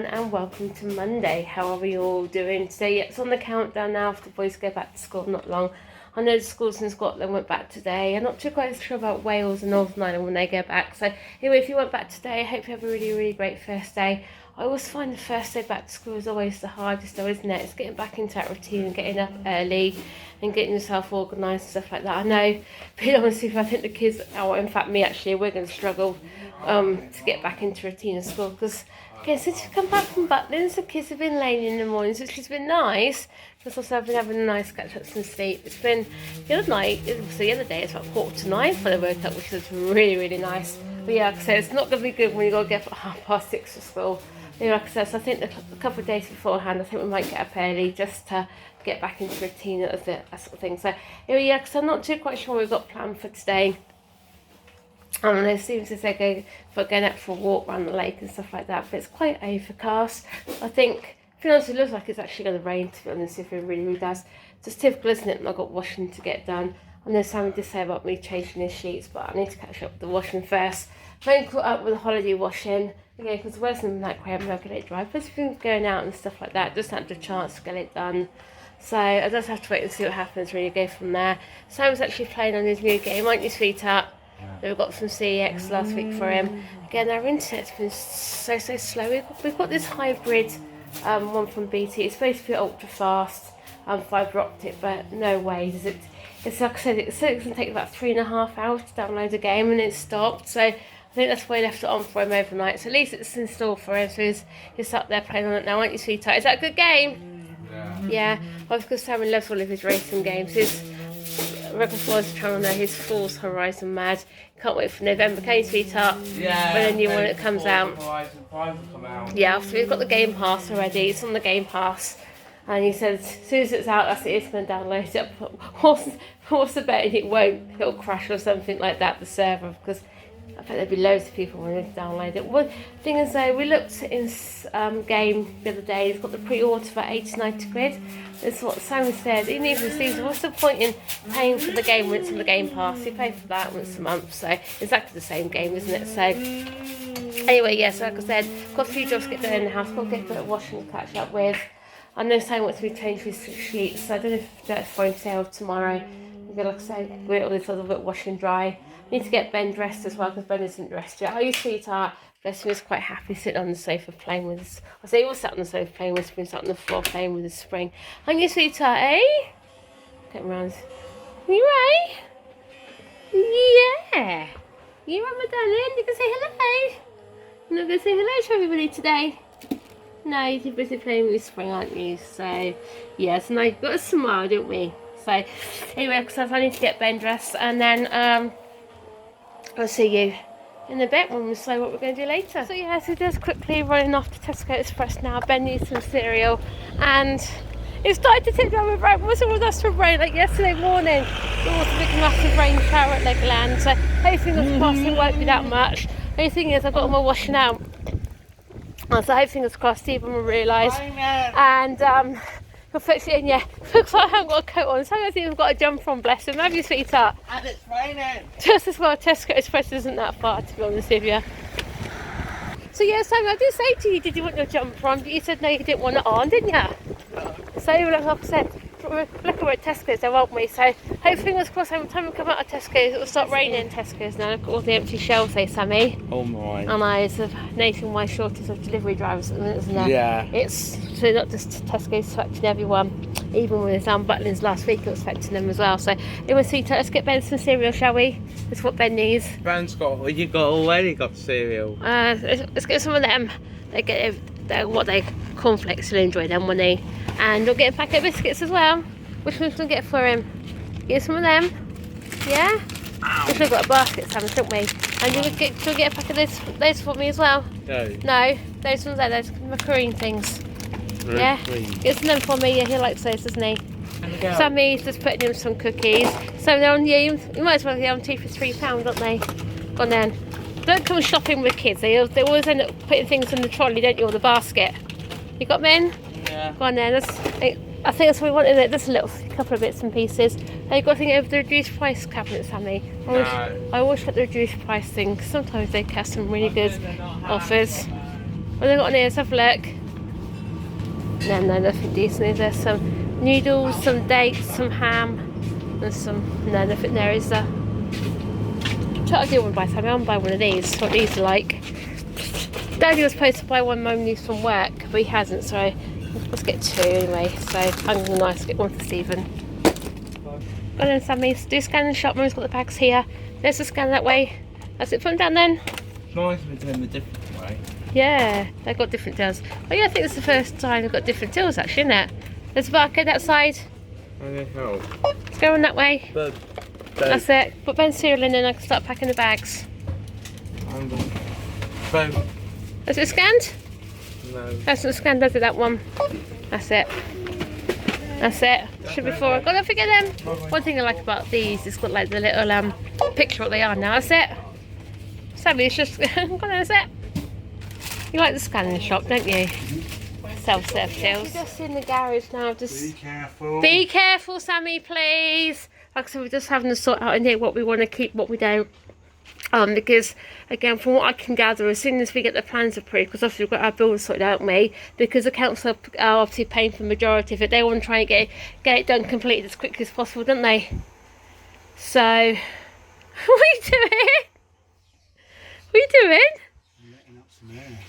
everyone and welcome to Monday. How are we all doing today? It's on the countdown now for the boys to go back to school, not long. I know the schools in Scotland went back today. I'm not too quite sure about Wales and Northern Ireland when they go back. So anyway, if you went back today, I hope you have a really great first day. I always find the first day back to school is always the hardest though, isn't it? It's getting back into that routine and getting up early and getting yourself organised and stuff like that. I know, being honest with you, I think the kids, or in fact me actually, we're going to struggle to get back into routine of school because again, since we've come back from Butlins, the kids have been laying in the mornings, which has been nice because also I've been having a nice catch up some sleep. It's been, the other night, so the other day it's about 8:45 when I woke up, which was really nice. But yeah, like I said, it's not going to be good when you got to get up at 6:30 for school. Yeah, like I said, so I think a couple of days beforehand, I think we might get up early just to get back into routine of that sort of thing. So yeah, because I'm not too quite sure what we've got planned for today. And it seems as they're going out for a walk around the lake and stuff like that, but it's quite overcast. I think, to be honest, it looks like it's actually going to rain, to be honest, if it really does. So it's typical, isn't it? And I've got washing to get done. I know Sammy did say about me changing his sheets, but I need to catch up with the washing first. I haven't caught up with the holiday washing, again, because we're in like I haven't got it dry. But things going out and stuff like that, just had the chance to get it done. So I just have to wait and see what happens when you go from there. Sam's actually playing on his new game, aren't you, sweetheart? Yeah. We got some CEX last week for him. Again, our internet's been so slow. We've got this hybrid one from BT. It's supposed to be ultra fast, fibre optic, but no way does it. It's like I said, it's going to take about 3.5 hours to download a game, and it stopped. So I think that's why I left it on for him overnight. So at least it's installed for him. So he's up there playing on it now, aren't you, sweetheart? Is that a good game? Yeah. Well, because Sam loves all of his racing games. His Wildflowers channel now, his Forza Horizon Mad. Can't wait for November, can you, sweetheart? Yeah. When the new one comes out. Horizon 5 will come out. Yeah, so we've got the Game Pass already. It's on the Game Pass. And he said as soon as it's out, that's it, it's going to download it. What's the bet it'll crash or something like that, the server, because I bet there'll be loads of people wanting to download it. Well, the thing is though, we looked in game the other day, it's got the pre-order for 80-90 quid. That's what Sam said. He needs to see, what's the point in paying for the game when it's on the Game Pass? You pay for that once a month, so exactly the same game, isn't it? So anyway, yeah, so like I said, got a few jobs to get done in the house, got to get a bit of washing to catch up with. I know Sam wants me to change his sheets, so I don't know if that's fine today or tomorrow. Like I say, we're all this little bit wash and dry. I need to get Ben dressed as well because Ben isn't dressed yet. Are you, sweetheart? Bless him, was quite happy sitting on the sofa playing with us. I say he was sat on the sofa playing with Spring, sat on the floor playing with the Spring. Aren't you, sweetheart, eh? Get round. Are you right? Yeah. You right, my darling? You can say hello. You're not going to say hello to everybody today? No, you're too busy playing with Spring, aren't you? So, yeah, so now you've got a smile, don't we? So, anyway, because I need to get Ben dressed, and then I'll see you in a bit when we say what we're going to do later. So, yeah, so just quickly running off to Tesco Express now. Ben needs some cereal, and it started to tip down with rain. It wasn't with us from rain, like yesterday morning. There was a big, massive rain shower at Legoland, so hopefully fingers crossed it won't be that much. The only thing is, I've got all my washing out. So I hope fingers crossed Stephen will realise. And he'll fix it in, yeah. Looks like I haven't got a coat on. So I haven't even got a jumper on, bless him. Have you, sweetheart? And it's raining. Just as well, Tesco Express isn't that far, to be honest with you. So yeah, Sammy, I did say to you, did you want your jumper on? But you said no, you didn't want it on, didn't you? So like I said, look, we're at Tesco's there, won't we? So hope fingers crossed every time we come out of Tesco's, it'll stop raining in Tesco's now. Look at all the empty shelves there, Sammy. Oh my. And it's a nationwide shortage of delivery drivers at the minute, isn't there? Yeah. It's so not just Tesco's affecting everyone. Even with Butlins last week, it was affecting them as well. So anyway, sweetheart, let's get Ben some cereal, shall we? That's what Ben needs. Ben's got, well, you got already got cereal. Let's get some of them. They're what they cornflakes, he'll enjoy them, won't he? And we'll get a packet of biscuits as well. Which one's going to get for him? Get some of them? Yeah? We've still got a basket, Sam, don't we? And you'll get a packet of those for me as well? No, those ones there, those macaroon things. Yeah? Get some of them for me, yeah, he likes those, doesn't he? Sammy's just putting him some cookies. So they're on you might as well get on 2 for £3, don't they? Go on then. Don't come shopping with kids, they always end up putting things in the trolley, don't you, or the basket. You got men? Yeah. Go on then, I think that's what we want in it, just a couple of bits and pieces. And you've got to think over the reduced price cabinet, Sammy. I always get the reduced price thing, because sometimes they have some really good offers. What have they got on here? Let's have a look. No, nothing decent. Is there some noodles, some dates, some ham, and some... No, nothing there, is there? I do want to buy something. I want to buy one of these. What these are like. Daddy was supposed to buy one Mum needs from work, but he hasn't, so let's get two anyway. So I'm going to get one for Stephen. Go on, Sammy. Do scan in the shop. Mum's got the bags here. There's the scan that way. That's it. Put them down then. It's nice if it's in a different way. Yeah, they've got different deals. Oh yeah, I think it's the first time they've got different deals actually, isn't it? There's a barcode outside. I need help. Let's go on that way. But that's it. Put Ben's cereal in and I can start packing the bags. Is it scanned? No. That's not scanned, does it, that one? That's it. That's it. Should be four. Don't forget them. One thing I like about these is got like the little picture of what they are now. That's it. Sammy, it's just... Go on, that's it. You like the scanning shop, don't you? Self-serve tills. We're just in the garage now. Just be careful. Be careful, Sammy, please. Like I said, we're just having to sort out in here what we want to keep, what we don't. Because again, from what I can gather, as soon as we get the plans approved, because obviously we've got our bills sorted out, haven't we? Because the council are obviously paying for the majority of it. They want to try and get it done completed as quickly as possible, don't they? So, what are you doing? What are you doing?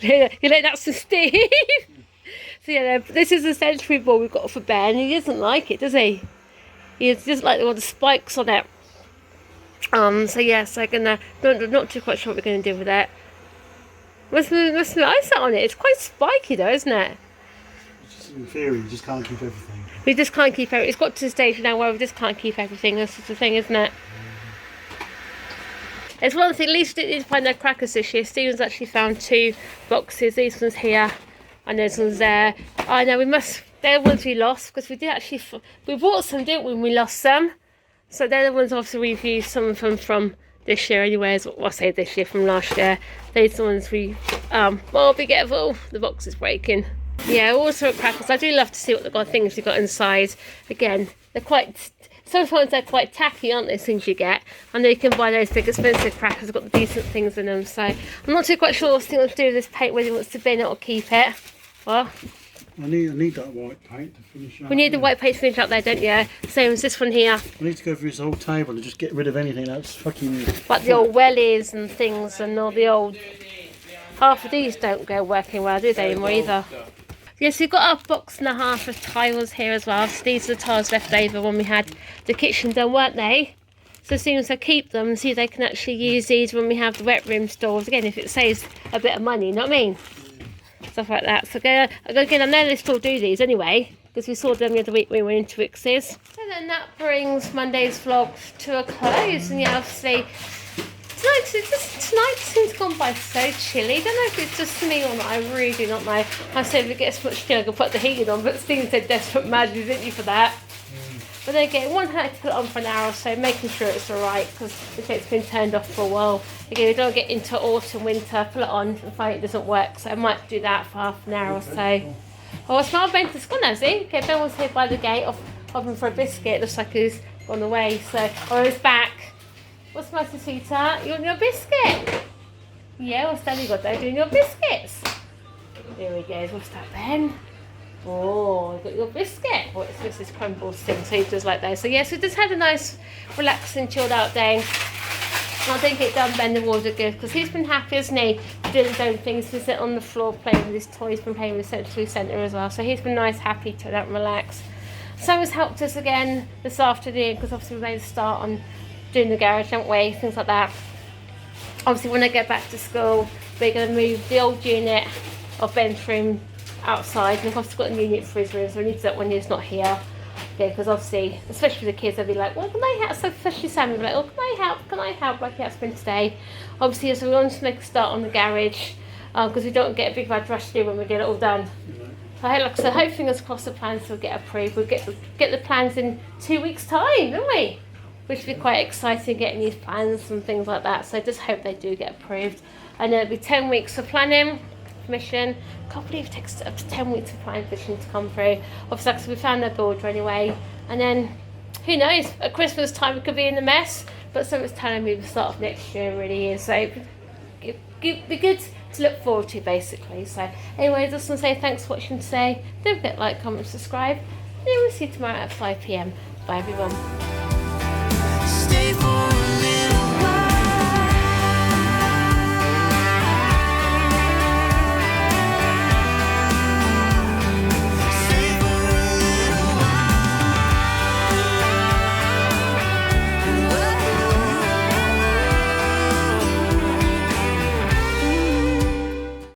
You're letting out some steam. So yeah, this is the sensory ball we've got for Ben. He doesn't like it, does he? He just like all the spikes on it. So yeah, so not too quite sure what we're gonna do with it. Must be ice on it. It's quite spiky though, isn't it? Just in theory, you just can't keep everything. We just can't keep everything. It's got to the stage now where we just can't keep everything. That's the thing, isn't it? It's one thing, at least we didn't find no crackers this year. Stephen's actually found 2 boxes. These ones here and those ones there. I know they're the ones we lost because we did actually, we bought some, didn't we, when we lost some. So they're the ones obviously we've used, some of them from this year anyway, I say this year, from last year. These are the ones we, well, be careful, the box is breaking. Yeah, also at crackers, I do love to see what the things you've got inside. Again, they're quite... Sometimes they're quite tacky, aren't they, things you get? I know you can buy those big expensive crackers, they've got the decent things in them, so I'm not too quite sure what he wants to do with this paint, whether he wants to bin it or keep it. Well, I need that white paint to finish up. We need the white paint to finish up there, don't you? Same as this one here. I need to go through this whole table and just get rid of anything that's fucking... Like the old wellies and things and all the old... Half of these don't go working well, do they, anymore either? Yes, we've got our box and a half of tiles here as well. So these are the tiles left over when we had the kitchen done, weren't they? So as soon as I keep them and see they can actually use these when we have the wet room stores. Again, if it saves a bit of money, you know what I mean? Stuff like that. So again, I know they still do these anyway, because we saw them the other week when we went into Wix's. So then that brings Monday's vlog to a close. And yeah, obviously, tonight seems gone by so chilly. I don't know if it's just me or not. I really do not know. I said if it gets much chilly, I can put the heating on, but Steve said desperate madness, didn't you, for that? But then again, one had to put it on for an hour or so, making sure it's alright, because it's been turned off for a while. Again, we don't get into autumn, winter, put it on and find it doesn't work, so I might do that for half an hour or so. Oh, I smell Ben's gone, has he? Okay, Ben was here by the gate, offering for a biscuit. Looks like he's gone away, so, or he's back. What's the matter, sweetheart? You want your biscuit? Yeah, what's Daddy got there doing your biscuits? There he goes. What's that, Ben? Oh, you got your biscuit. Oh, it's Mrs. Crumble's thing, so he does like that. So yes, we just had a nice, relaxing, chilled out day. And I think it done Ben the water good, because he's been happy, hasn't he? Doing his own things. He's sitting on the floor playing with his toys, been playing with the sensory centre as well. So he's been nice, happy, chilled out and relaxed. Sam's helped us again this afternoon, because obviously we made a start on doing the garage, haven't we? Things like that. Obviously when I get back to school, we're going to move the old unit of Ben's room outside. And we've also got a new unit for his room, so we need to do that when he's not here. Yeah, because obviously, especially with the kids, they'll be like, well, can I help? So especially Sam will be like, oh, can I help like he has been today. Obviously, so we want to make a start on the garage, because we don't get a big bad rush to do when we get it all done. So like I said, hope fingers crossed the plans will get approved. We'll get the plans in 2 weeks' time, don't we? Which will be quite exciting, getting these plans and things like that. So I just hope they do get approved. And it'll be 10 weeks for planning permission. I can't believe it takes up to 10 weeks for planning permission to come through. Obviously, because we found their builder anyway. And then, who knows, at Christmas time it could be in the mess. But someone's telling me the start of next year really is. So it'd be good to look forward to, basically. So anyway, just want to say thanks for watching today. Don't forget to like, comment, subscribe, and we'll see you tomorrow at 5 p.m. Bye everyone.